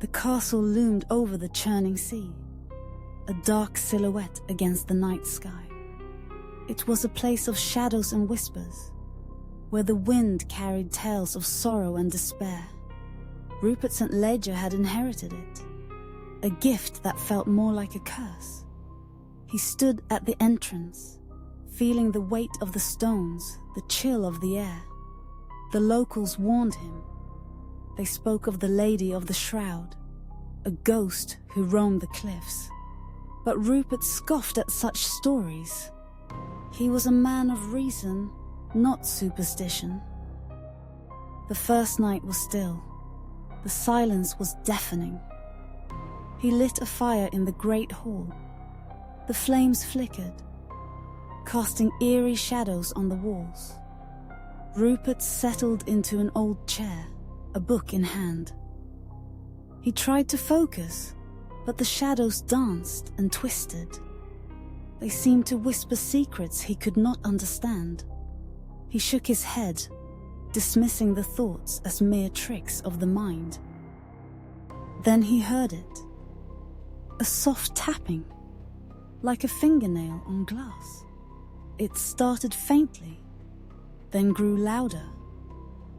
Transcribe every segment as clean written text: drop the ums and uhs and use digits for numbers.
The castle loomed over the churning sea, a dark silhouette against the night sky. It was a place of shadows and whispers, where the wind carried tales of sorrow and despair. Rupert Sent Leger had inherited it, a gift that felt more like a curse. He stood at the entrance, feeling the weight of the stones, the chill of the air. The locals warned him. They spoke of the Lady of the Shroud, a ghost who roamed the cliffs. But Rupert scoffed at such stories. He was a man of reason, not superstition. The first night was still. The silence was deafening. He lit a fire in the great hall. The flames flickered, casting eerie shadows on the walls. Rupert settled into an old chair, a book in hand. He tried to focus, but the shadows danced and twisted. They seemed to whisper secrets he could not understand. He shook his head, dismissing the thoughts as mere tricks of the mind. Then he heard it. A soft tapping, like a fingernail on glass. It started faintly, then grew louder.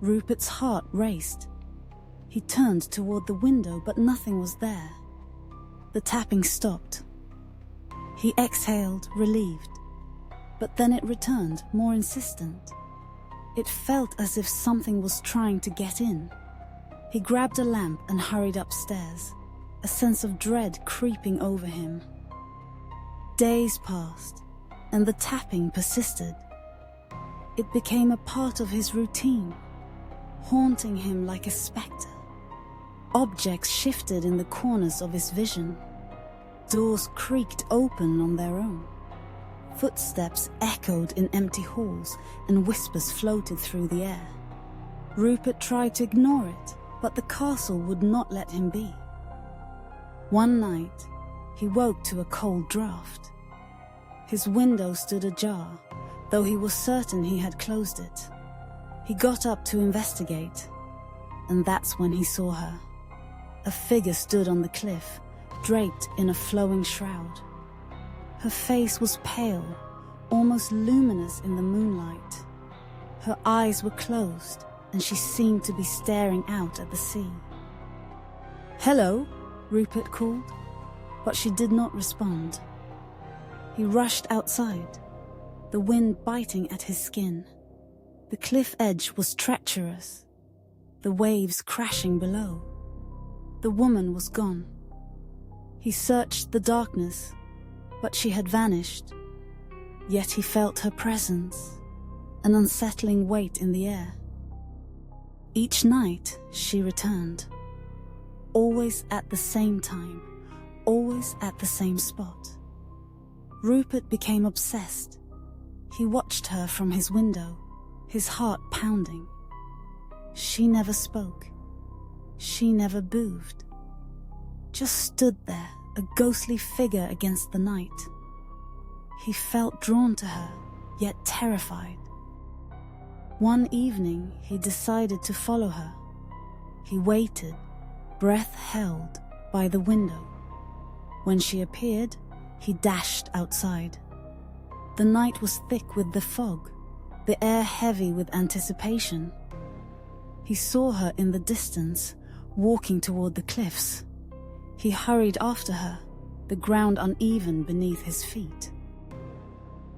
Rupert's heart raced. He turned toward the window, but nothing was there. The tapping stopped. He exhaled, relieved. But then it returned, more insistent. It felt as if something was trying to get in. He grabbed a lamp and hurried upstairs, a sense of dread creeping over him. Days passed, and the tapping persisted. It became a part of his routine, haunting him like a spectre. Objects shifted in the corners of his vision. Doors creaked open on their own. Footsteps echoed in empty halls, and whispers floated through the air. Rupert tried to ignore it, but the castle would not let him be. One night, he woke to a cold draft. His window stood ajar, though he was certain he had closed it. He got up to investigate, and that's when he saw her. A figure stood on the cliff, draped in a flowing shroud. Her face was pale, almost luminous in the moonlight. Her eyes were closed, and she seemed to be staring out at the sea. "Hello," Rupert called, but she did not respond. He rushed outside, the wind biting at his skin. The cliff edge was treacherous, the waves crashing below. The woman was gone. He searched the darkness, but she had vanished. Yet he felt her presence, an unsettling weight in the air. Each night she returned, always at the same time, always at the same spot. Rupert became obsessed. He watched her from his window, his heart pounding. She never spoke. She never moved. Just stood there, a ghostly figure against the night. He felt drawn to her, yet terrified. One evening, he decided to follow her. He waited, breath held, by the window. When she appeared, he dashed outside. The night was thick with the fog, the air heavy with anticipation. He saw her in the distance, walking toward the cliffs. He hurried after her, the ground uneven beneath his feet.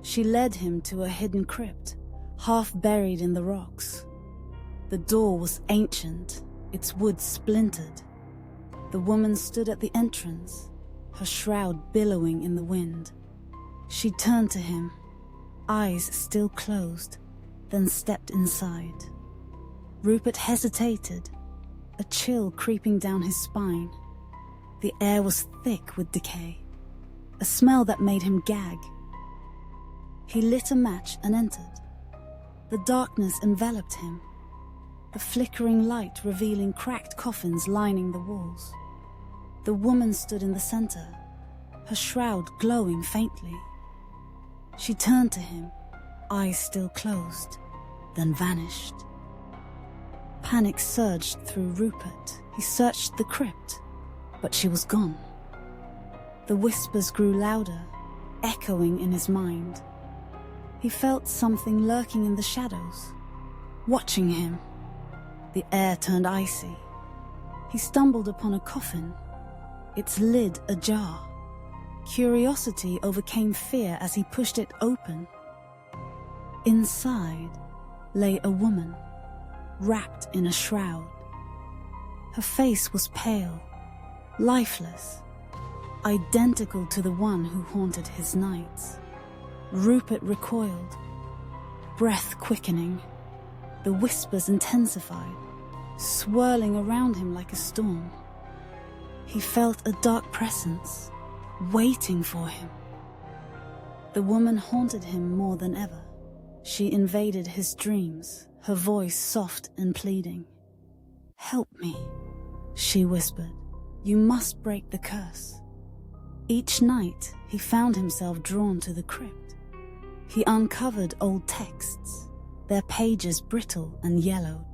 She led him to a hidden crypt, half buried in the rocks. The door was ancient, its wood splintered. The woman stood at the entrance, her shroud billowing in the wind. She turned to him, eyes still closed, then stepped inside. Rupert hesitated, a chill creeping down his spine. The air was thick with decay, a smell that made him gag. He lit a match and entered. The darkness enveloped him, the flickering light revealing cracked coffins lining the walls. The woman stood in the center, her shroud glowing faintly. She turned to him, eyes still closed, then vanished. Panic surged through Rupert. He searched the crypt, but she was gone. The whispers grew louder, echoing in his mind. He felt something lurking in the shadows, watching him. The air turned icy. He stumbled upon a coffin, its lid ajar. Curiosity overcame fear as he pushed it open. Inside lay a woman, wrapped in a shroud. Her face was pale, lifeless, identical to the one who haunted his nights. Rupert recoiled, breath quickening. The whispers intensified, swirling around him like a storm. He felt a dark presence, waiting for him. The woman haunted him more than ever. She invaded his dreams, her voice soft and pleading. "Help me," she whispered. "You must break the curse." Each night, he found himself drawn to the crypt. He uncovered old texts, their pages brittle and yellowed.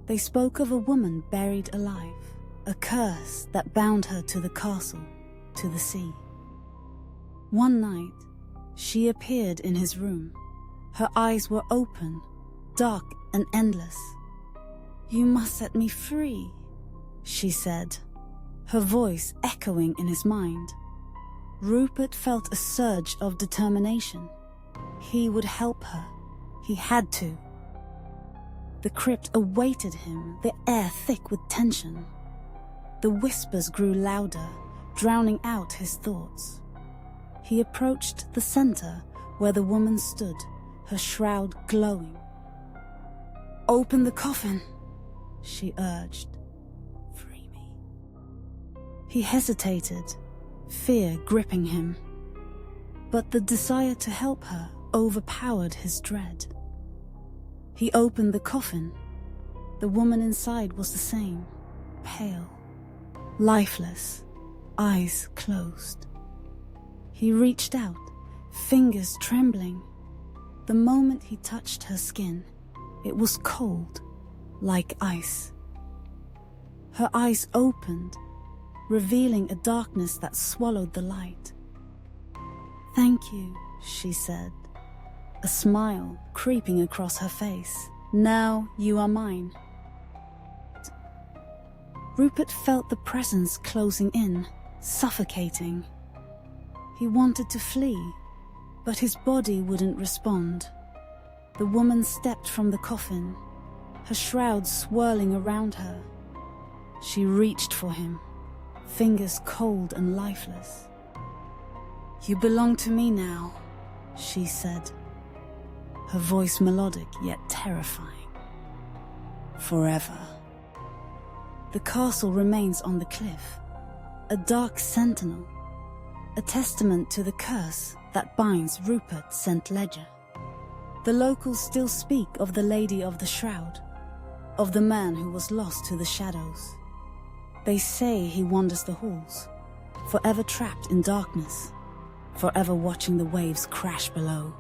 They spoke of a woman buried alive, a curse that bound her to the castle, to the sea. One night, she appeared in his room. Her eyes were open, dark and endless. "You must set me free," she said, her voice echoing in his mind. Rupert felt a surge of determination. He would help her. He had to. The crypt awaited him, the air thick with tension. The whispers grew louder, drowning out his thoughts. He approached the center where the woman stood, her shroud glowing. "Open the coffin," she urged. "Free me." He hesitated, fear gripping him. But the desire to help her overpowered his dread. He opened the coffin. The woman inside was the same, pale, lifeless, eyes closed. He reached out, fingers trembling. The moment he touched her skin, it was cold, like ice. Her eyes opened, revealing a darkness that swallowed the light. "Thank you," she said, a smile creeping across her face. "Now you are mine." Rupert felt the presence closing in, suffocating. He wanted to flee, but his body wouldn't respond. The woman stepped from the coffin, her shroud swirling around her. She reached for him, fingers cold and lifeless. "You belong to me now," she said, her voice melodic yet terrifying. "Forever." The castle remains on the cliff, a dark sentinel, a testament to the curse that binds Rupert Sent Leger. The locals still speak of the Lady of the Shroud, of the man who was lost to the shadows. They say he wanders the halls, forever trapped in darkness, forever watching the waves crash below.